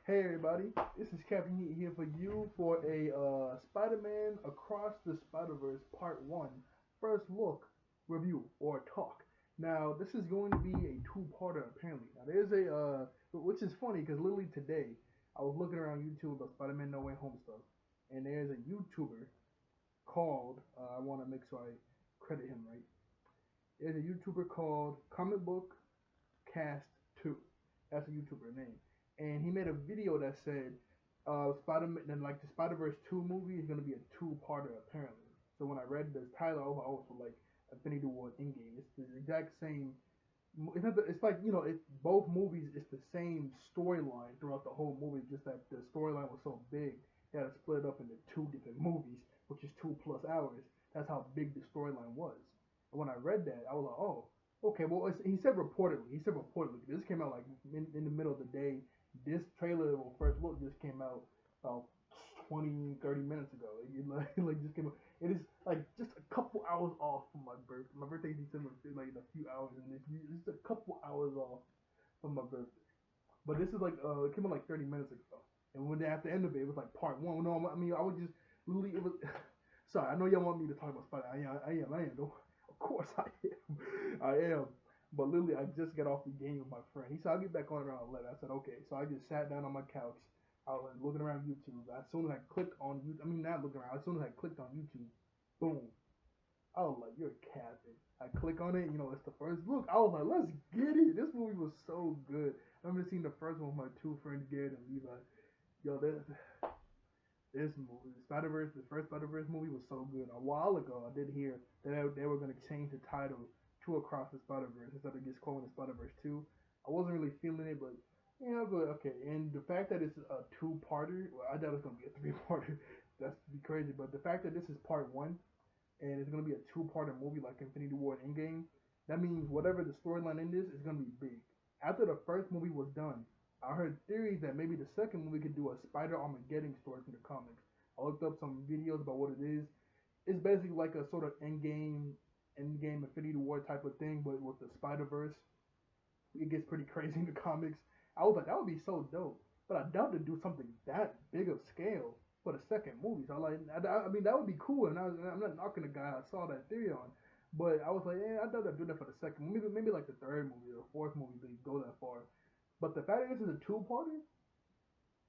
Hey everybody, this is Captain Heat here for you for a Spider-Man Across the Spider-Verse Part 1 First Look review or talk. Now, this is going to be a two-parter apparently. Now, there's which is funny because literally today I was looking around YouTube about Spider-Man No Way Home stuff, and there's a YouTuber called, I want to make sure I credit him right. There's a YouTuber called Comic Book Cast 2. That's a YouTuber name. And he made a video that said Spider-Man, like the Spider-Verse 2 movie is going to be a two-parter apparently. So when I read the title, I was also like Infinity War Endgame. It's the exact same. It's not. It's like it's both movies. It's the same storyline throughout the whole movie. Just that the storyline was so big that it split up into two different movies, which is 2+ hours. That's how big the storyline was. And when I read that, I was like, oh, okay. Well, he said reportedly. He said reportedly. This came out like in the middle of the day. This trailer, well, first look, just came out about 20, 30 minutes ago. Like just came out. It is like just a couple hours off from my birthday. My birthday is December 5th, like in a few hours, and it's just a couple hours off from my birthday. But this is like it came out like 30 minutes ago, and when at the end of it, it was like part one. No, I mean I was just literally it was. Sorry, I know y'all want me to talk about Spider. I am. Though. Of course I am. I am. But literally, I just got off the game with my friend. He said I'll get back on around 11. I said okay. So I just sat down on my couch. I was looking around YouTube. As soon as I clicked on YouTube, I mean not looking around. As soon as I clicked on YouTube, boom, I was like, you're capping. I click on it, it's the first look. I was like, let's get it. This movie was so good. I remember seeing the first one with my two friends, Garrett and Levi. Yo, this movie, the first Spider-Verse movie was so good. A while ago, I did hear that they were going to change the title to Across the Spider-Verse instead of just calling it Spider-Verse 2. I wasn't really feeling it, but yeah, but okay. And the fact that it's a two-parter, well, I doubt it's going to be a three-parter. That's be crazy. But the fact that this is part one, and it's gonna be a two-parter movie like Infinity War and Endgame. That means whatever the storyline in this is gonna be big. After the first movie was done, I heard theories that maybe the second movie could do a Spider Armageddon story from the comics. I looked up some videos about what it is. It's basically like a sort of Endgame Infinity War type of thing, but with the Spider Verse. It gets pretty crazy in the comics. I was like, that would be so dope. But I doubt to do something that big of scale for the second movie. So I mean, that would be cool. And I'm not knocking the guy I saw that theory on. But I was like, yeah, I doubt they'll do that for the second. Maybe like the third movie or fourth movie they go that far. But the fact that this is a two-parter,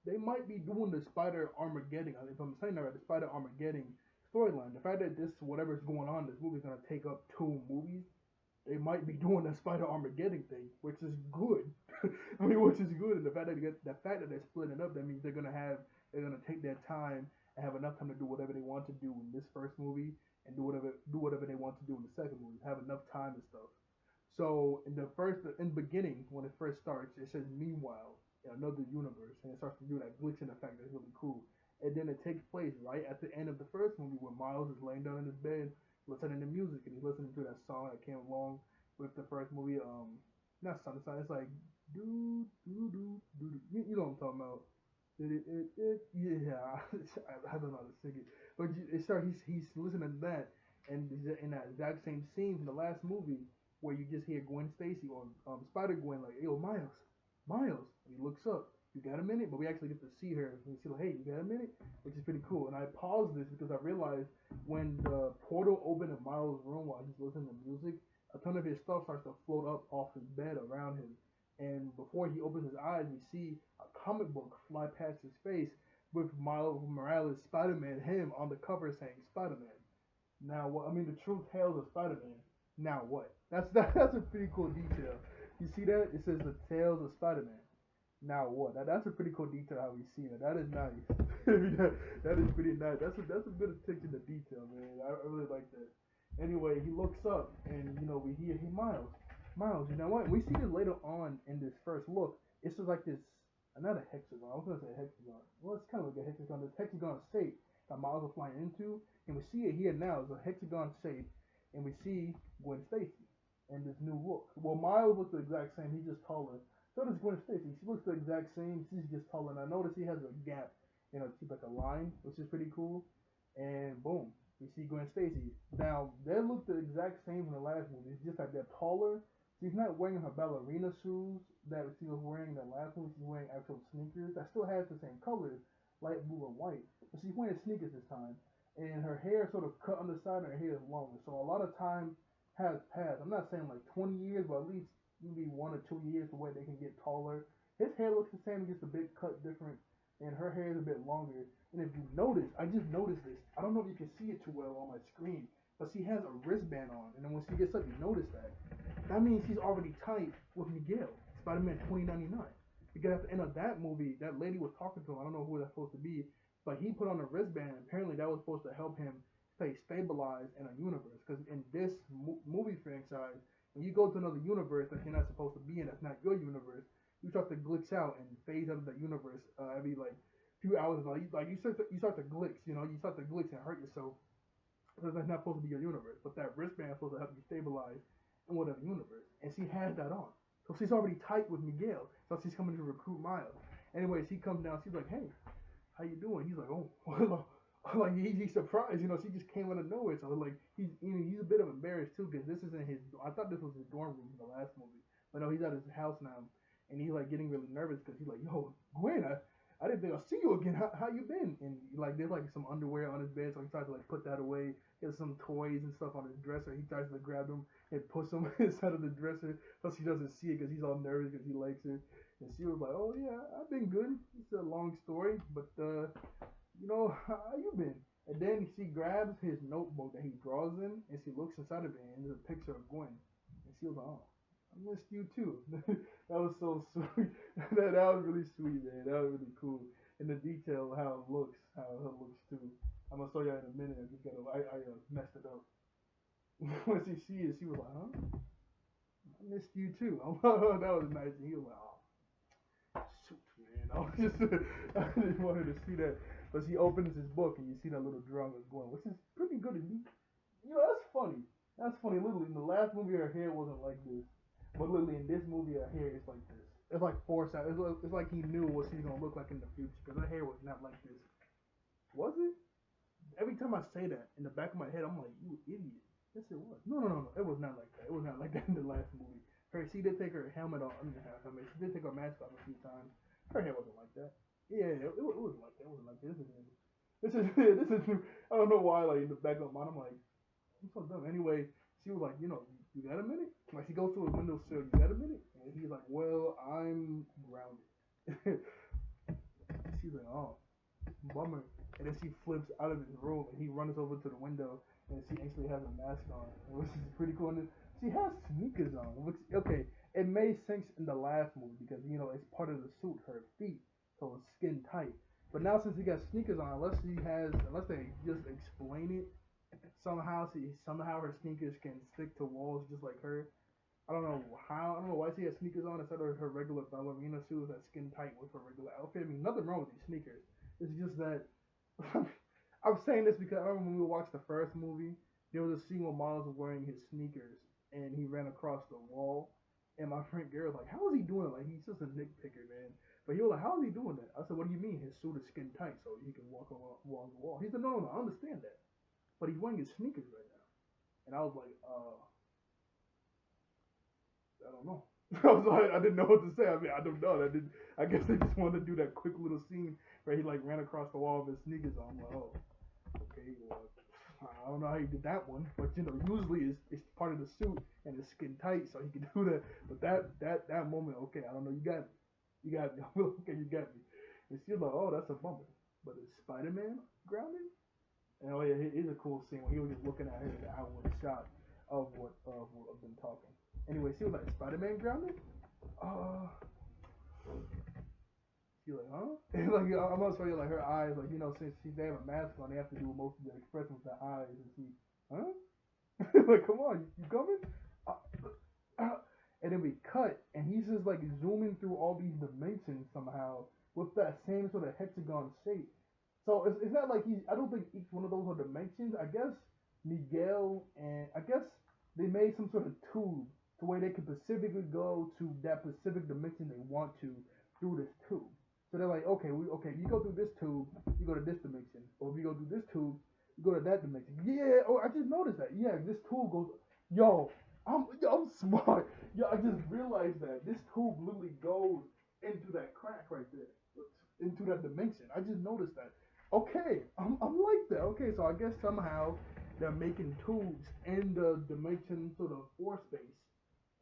they might be doing the Spider Armageddon. If I'm saying that right, the Spider Armageddon storyline. The fact that this whatever's going on, this movie's gonna take up two movies, they might be doing the Spider Armageddon thing, which is good. I mean, which is good. And the fact that they're splitting up, that means they're gonna take their time and have enough time to do whatever they want to do in this first movie and do whatever they want to do in the second movie. Have enough time and stuff. So in the beginning, when it first starts, it says meanwhile in another universe, and it starts to do that glitching effect that's really cool. And then it takes place right at the end of the first movie where Miles is laying down in his bed listening to music, and he's listening to that song that came along with the first movie. Not Sun Sign. It's like do do do do. You know what I'm talking about? Yeah, I don't know how to sing it, but it start. He's listening to that, and in that exact same scene from the last movie where you just hear Gwen Stacy or Spider Gwen like, "Yo, Miles, Miles," and he looks up. You got a minute? But we actually get to see her. And we see like, hey, you got a minute? Which is pretty cool. And I paused this because I realized when the portal opened in Miles' room while he's listening to music, a ton of his stuff starts to float up off his bed around him. And before he opens his eyes, we see a comic book fly past his face with Miles Morales, Spider-Man, him on the cover saying Spider-Man. Now, what? I mean, the true tales of Spider-Man. Now what? That's a pretty cool detail. You see that? It says the tales of Spider-Man. Now what? That's a pretty cool detail how we see it. That is nice. that is pretty nice. That's a good attention to detail, man. I really like that. Anyway, he looks up and we hear hey Miles. Miles, you know what? We see this later on in this first look. It's just like this not a hexagon. I was gonna say a hexagon. Well, it's kind of like a hexagon. This hexagon shape that Miles is flying into, and we see it here now. It's a hexagon shape, and we see Gwen Stacy and this new look. Well, Miles looks the exact same. He's just taller. So does Gwen Stacy. She looks the exact same. She's just taller. And I notice he has a gap in her teeth, like a line, which is pretty cool. And boom, we see Gwen Stacy. Now, they look the exact same in the last movie. It's just that they're taller. She's not wearing her ballerina shoes that she was wearing the last one, she's wearing actual sneakers that still has the same colors, light blue and white. But she's wearing sneakers this time, and her hair sort of cut on the side, and her hair is longer. So a lot of time has passed. I'm not saying like 20 years, but at least maybe 1 or 2 years the way they can get taller. His hair looks the same, just a bit cut different, and her hair is a bit longer. And if you notice, I just noticed this. I don't know if you can see it too well on my screen, but she has a wristband on, and then when she gets up, you notice that. That means she's already tight with Miguel, Spider-Man 2099. Because at the end of that movie, that lady was talking to him. I don't know who that's supposed to be, but he put on a wristband. Apparently, that was supposed to help him stay stabilized in a universe. Because in this movie franchise, when you go to another universe that you're not supposed to be in, that's not your universe, you start to glitch out and phase out of that universe every like few hours. Like you start to glitch. You start to glitch and hurt yourself. Because that's not supposed to be your universe. But that wristband is supposed to help you stabilize in whatever universe. And she has that on. So she's already tight with Miguel. So she's coming to recruit Miles. Anyways, he comes down. She's like, "Hey, how you doing?" He's like, "Oh," like he's surprised. She just came out of nowhere. So like he's a bit of embarrassed too because this isn't his. I thought this was his dorm room in the last movie, but no, he's at his house now, and he's like getting really nervous because he's like, "Yo, Gwen, I didn't think I'll see you again. How you been?" And like there's like some underwear on his bed, so he tries to like put that away. There's some toys and stuff on his dresser. He tries to grab them and push them inside of the dresser so she doesn't see it because he's all nervous because he likes her. And she was like, "Oh yeah, I've been good. It's a long story, but how you been?" And then she grabs his notebook that he draws in, and she looks inside of it, and there's a picture of Gwen. And she was like, "Oh, I missed you too." That was so sweet. that was really sweet, man. That was really cool. And the detail of how it looks too. I'm gonna show you in a minute. I messed it up. When she see it, she was like, "Huh? I missed you too." That was nice. And he was like, "Oh, shoot, man." I just wanted to see that. But she opens his book, and you see that little drawing of Gwen, which is pretty good. That's funny. That's funny. Literally, in the last movie, her hair wasn't like this. But literally, in this movie, her hair is like this. It's like forced out. It's like he knew what she's gonna look like in the future. Because her hair was not like this. Was it? Every time I say that, in the back of my head, I'm like, "You idiot." Yes, it was. No. It was not like that. It was not like that in the last movie. She did take her helmet off. She did take her mask off a few times. Her hair wasn't like that. Yeah, it wasn't like that. It wasn't like this. This is new. I don't know why. Like in the back of my mind, I'm like, I'm so dumb. Anyway, she was like, "You got a minute?" Like she goes to a windowsill. "You got a minute?" And he's like, "Well, I'm grounded." She's like, "Oh, bummer." And then she flips out of his room, and he runs over to the window, and she actually has a mask on, which is pretty cool. And she has sneakers on, which okay, it made sense in the last movie because it's part of the suit, her feet, so it's skin tight. But now since he got sneakers on, unless they just explain it somehow her sneakers can stick to walls just like her. I don't know how. I don't know why she has sneakers on instead of her regular ballerina shoes that skin tight with her regular outfit. I mean, nothing wrong with these sneakers. It's just that I'm saying this because I remember when we watched the first movie, there was a scene where Miles was wearing his sneakers and he ran across the wall. And my friend Gary was like, "How is he doing it?" Like, he's just a nitpicker, man. But he was like, "How is he doing that?" I said, "What do you mean? His suit is skin tight so he can walk along the wall." He said, "No, I understand that. But he's wearing his sneakers right now." And I was like, I don't know. I was like, I didn't know what to say. I mean, I don't know. I guess they just wanted to do that quick little scene where he like ran across the wall with his sneakers on. I'm like, oh, okay, well, I don't know how he did that one, but usually it's part of the suit and it's skin tight, so he can do that. But that moment, okay, I don't know. You got me. Okay, you got me. And she's like, oh, that's a bummer. But is Spider-Man grounded? And oh yeah, here's a cool scene where he was just looking at her in the outward shot of them talking. Anyway, she was like, "Spider-Man grounded?" Uh, she like, "Huh?" And like, I'm gonna show you like her eyes, like since they have a mask on, they have to do most of the expression with their eyes, and she, huh? Like, come on, you coming? And then we cut, and he's just like zooming through all these dimensions somehow with that same sort of hexagon shape. So it's not like I don't think each one of those are dimensions. I guess Miguel and I guess they made some sort of tube to where they can specifically go to that specific dimension they want to through this tube. So they're like, okay, you go through this tube, you go to this dimension, or if you go through this tube, you go to that dimension. Yeah, oh, I just noticed that. Yeah, this tube goes. Yo, I'm smart. Yo, I just realized that this tube literally goes into that crack right there, into that dimension. I just noticed that. Okay, I'm like that. Okay, so I guess somehow they're making tubes in the dimension sort of four space,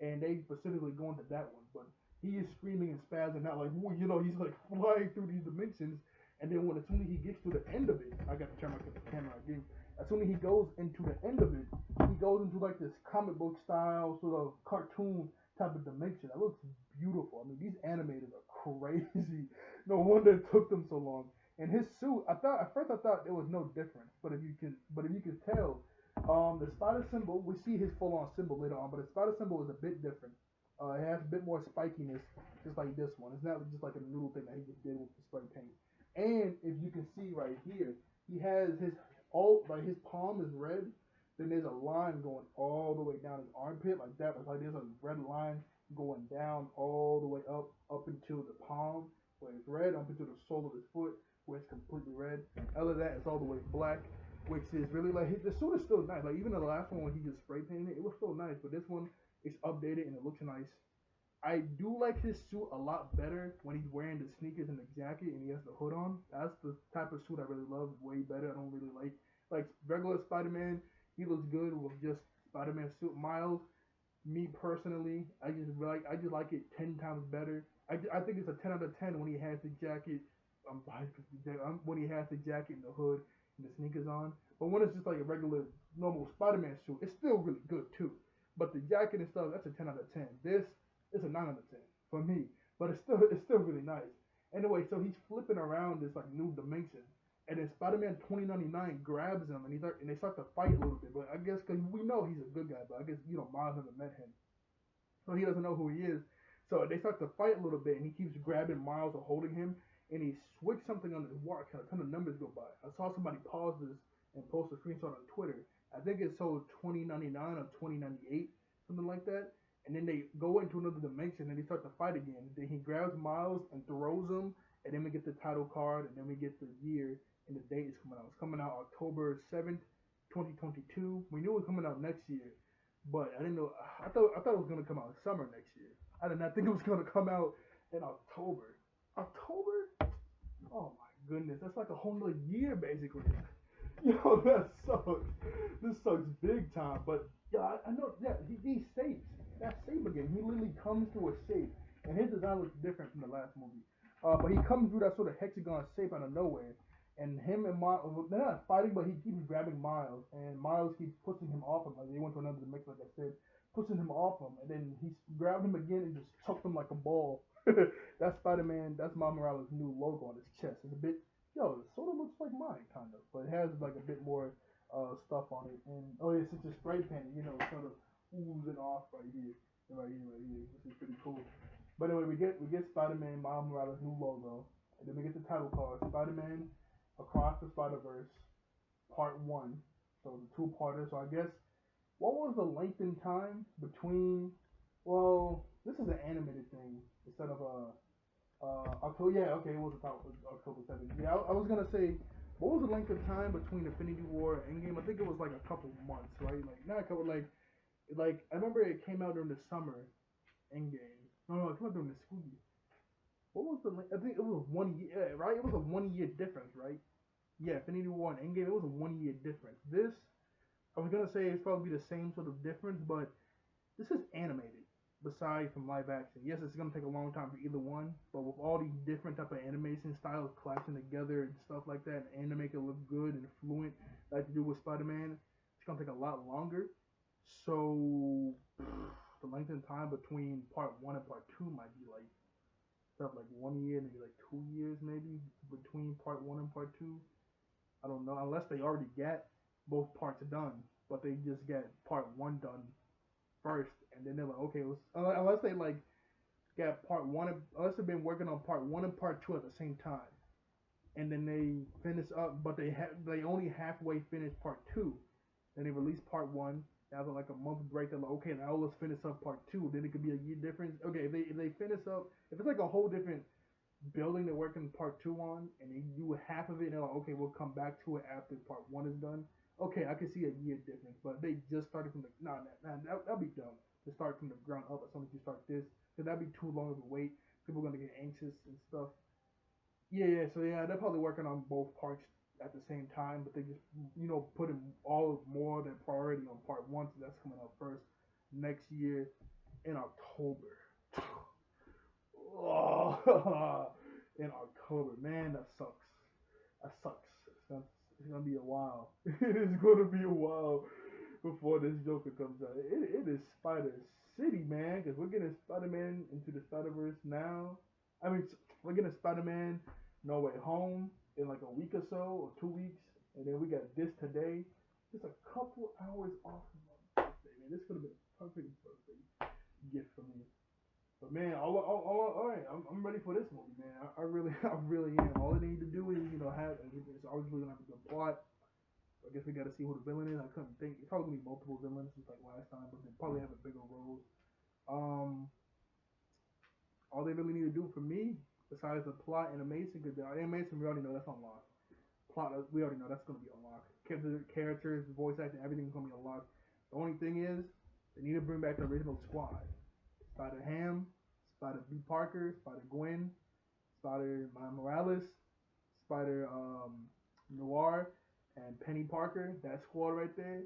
and they specifically go into that one. But he is screaming and spazzing out like, you know, he's like flying through these dimensions. And then when as soon as he gets to the end of it, I got to turn my camera again. As soon as he goes into the end of it, he goes into like this comic book style sort of cartoon type of dimension. That looks beautiful. I mean, these animators are crazy. No wonder it took them so long. And his suit, I thought at first I thought there was no difference, but if you can tell, the spider symbol, we see his full on symbol later on, but the spider symbol is a bit different. It has a bit more spikiness, just like this one. It's not just like a noodle thing that he just did with the spray paint. And if you can see right here, he has his all like his palm is red. Then there's a line going all the way down his armpit like that. It's like there's a red line going down all the way up until the palm where it's red, up until the sole of his foot where it's completely red. Other than that, it's all the way black, which is really like the suit is still nice. Like even the last one when he just spray painted it, it was still nice. But this one it's updated and it looks nice. I do like his suit a lot better when he's wearing the sneakers and the jacket and he has the hood on. That's the type of suit I really love. Way better. I don't really like regular Spider-Man. He looks good with just Spider-Man suit. Miles, me personally, I just like it 10 times better. I think it's a 10 out of 10 when he has the jacket. When he has the jacket and the hood and the sneakers on. But when it's just like a regular normal Spider-Man suit, it's still really good too. But the jacket and stuff, that's a 10 out of 10. This it's a 9 out of 10 for me, but it's still really nice. Anyway, so he's flipping around this like new dimension, and then Spider-Man 2099 grabs him, and and they start to fight a little bit. But I guess because we know he's a good guy, but I guess Miles never met him, so he doesn't know who he is. So they start to fight a little bit, and he keeps grabbing Miles or holding him, and he switched something on his watch, and a ton of numbers go by. I saw somebody pause this and post a screenshot on Twitter. I think it sold 2099 or 2098, something like that. And then they go into another dimension and they start to fight again. Then he grabs Miles and throws him, and then we get the title card, and then we get the year and the date is coming out. It's coming out October 7th, 2022. We knew it was coming out next year, but I didn't know. I thought it was gonna come out summer next year. I did not think it was gonna come out in October. October? Oh my goodness, that's like a whole nother year basically. Yo, that sucks. This sucks big time. But yeah, I know. Yeah, he saves. That save again. He literally comes through a shape, and his design looks different from the last movie. But he comes through that sort of hexagon shape out of nowhere, and him and Miles, they're not fighting, but he keeps grabbing Miles, and Miles keeps pushing him off him. Like they went to another dimension, like I said, pushing him off him, and then he grabbed him again and just chucked him like a ball. That's Spider-Man. That's Miles Morales' new logo on his chest. It's a bit, yo, it sort of looks like mine, kind of, but it has like a bit more stuff on it. And oh yeah, it's just spray paint, sort of oozing off right here, right here, right here. This is pretty cool. But anyway, we get Spider-Man, Miles Morales' new logo, and then we get the title card, Spider-Man Across the Spider-Verse, Part 1. So the two-parter. So I guess, what was the length in time between, well, this is an animated thing instead of October, yeah, okay, it was October 7th. Yeah, I was gonna say, what was the length of time between Infinity War and Endgame? I think it was like a couple months, right? Like, not a couple, like I remember it came out during the summer, Endgame. No, it came out during the school year. What was the? I think it was 1 year, right? It was a 1 year difference, right? Yeah, Infinity War and Endgame. It was a 1 year difference. This, I was gonna say it's probably the same sort of difference, but this is animated. Besides from live action, yes, it's gonna take a long time for either one. But with all these different type of animation styles clashing together and stuff like that, and make it look good and fluent, like to do with Spider-Man, it's gonna take a lot longer. So the length in time between part one and part two might be like stuff like 1 year, maybe like 2 years, maybe between part one and part two. I don't know, unless they already got both parts done, but they just got part one done first, and then they're like, okay, unless they like got part one, unless they've been working on part one and part two at the same time, and then they finish up, but they only halfway finished part two, then they release part one. After like a month break, they're like, okay, now let's finish up part two. Then it could be a year difference. Okay, if they finish up, if it's like a whole different building they're working part two on, and they do half of it, and they're like, okay, we'll come back to it after part one is done. Okay, I can see a year difference, but they just started from the that'd be dumb to start from the ground up as soon as you start this, because that'd be too long of a wait. People are gonna get anxious and stuff. Yeah, yeah. So yeah, they're probably working on both parts at the same time, but they just putting all of more than priority on part one, so that's coming out first next year in October. Oh, in October, man, that sucks. That sucks. It's gonna be a while. It's gonna be a while before this Joker comes out. It is Spider City, man, because we're getting Spider-Man into the Spider-Verse now. I mean, we're getting Spider-Man No Way Home in like a week or so, or 2 weeks, and then we got this today. Just a couple hours off of my birthday, man. This could have been a perfect birthday gift for me. But man, all right, I'm ready for this movie, man. I really, I really am. All they need to do is, have it's obviously gonna have a good plot. I guess we got to see who the villain is. I couldn't think. It's probably gonna be multiple villains, just like last time, but they probably have a bigger role. Um, all they really need to do for me, besides the plot and animation, because the animation we already know that's unlocked. Plot we already know that's gonna be unlocked. Characters, voice acting, everything's gonna be unlocked. The only thing is, they need to bring back the original squad. Spider Ham, Spider B Parker, Spider Gwen, Spider Morales, Spider Noir, and Penny Parker. That squad right there.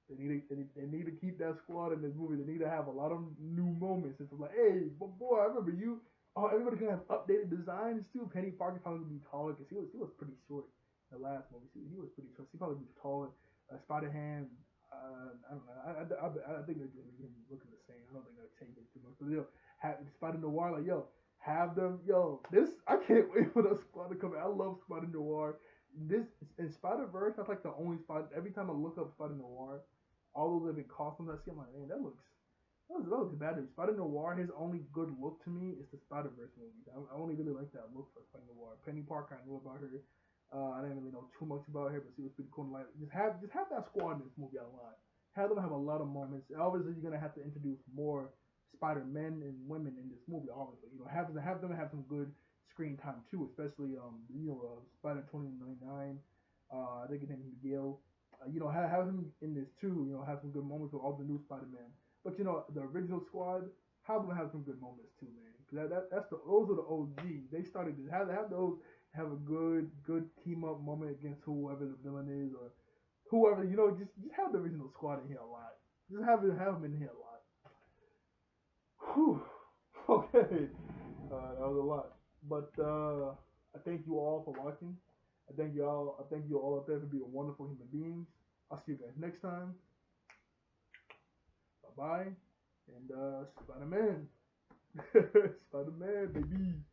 They need to keep that squad in this movie. They need to have a lot of new moments. It's like, hey, but boy, I remember you. Oh, everybody's gonna have updated designs too. Penny Parker probably gonna be taller because he was pretty short in the last movie. He was pretty short. He probably be taller. Spider Ham. I don't know. I think they're just looking the same. I don't think they're changing too much. But have Spider Noir like have them this. I can't wait for the squad to come out. I love Spider Noir. This in Spider Verse. That's like the only spot. Every time I look up Spider Noir, all those living costumes I see, I'm like, man, that looks bad. Spider Noir, his only good look to me is the Spider Verse movies. I only really like that look for Spider Noir. Penny Parker, I knew about her. I didn't really know too much about her, but she was pretty cool. Like, just have that squad in this movie a lot. Have them have a lot of moments. Obviously, you're gonna have to introduce more Spider Men and women in this movie. Obviously, have them have some good screen time too, especially Spider 2099. I think his name is Miguel. Have him in this too. Have some good moments with all the new Spider Man. But the original squad, have them have some good moments too, man. Those are the OGs. They started this. Have those have a good team up moment against whoever the villain is or whoever. Just have the original squad in here a lot. Just have them in here a lot. Whew. Okay, that was a lot. But I thank you all for watching. I thank you all. I thank you all out there for being wonderful human beings. I'll see you guys next time. Bye bye. And Spider Man, Spider Man, baby.